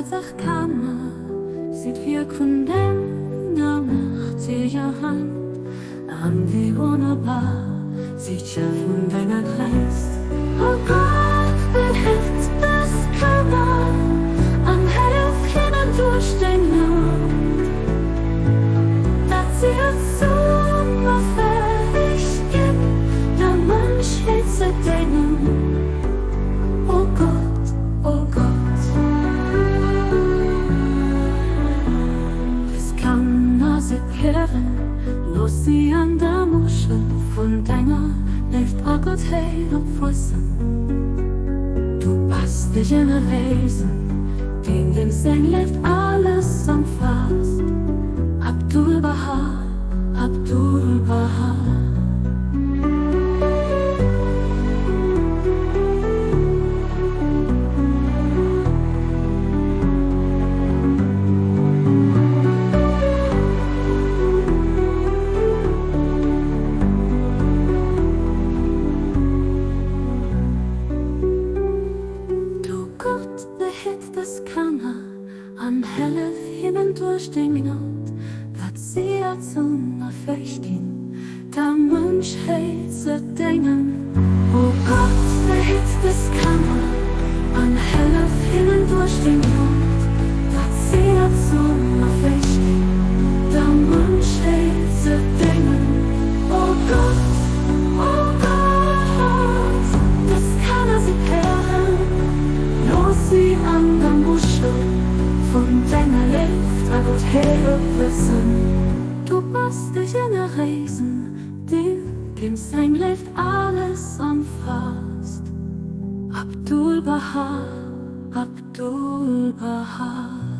Dës Kanner sieht wir Denger mächteger an die wonnerbar, Zeeche von Denger Gréisst. Oh Gott, Behitt, Dës Kanner an hëllef hinnen duerch Deng Gnod, datt sie erzunn fäeg ginn, der Mënschheet ze déngen. Oh Gott, oh Gott. Dës Kanner se kehren, los sie an der Muschel von Denger Léift Guttheet opwuessen. Du bist de Generéisen, die dem Seng Léift alles umfasst. Abdu'l Bahá, Abdu'l Bahá. Dës Kanner an hëllef hinnen duerch Deng Gnod, datt sie erzunn fäeg ginn, der Mënschheet ze déngen. Oh Gott, Behitt, Dës Kanner an hëllef hinnen duerch Deng Gnod, datt sie erzunn fäeg ginn, der Mënschheet ze déngen. Oh Gott, oh Gott, Dës Kanner sie Pärelen, los sie an der Muschel von Denger Léift Guttheet opwuessen. Du bist de Generéisen, die dem Seng Léift alles umfasst. Abdu'l Bahá, Abdu'l Bahá.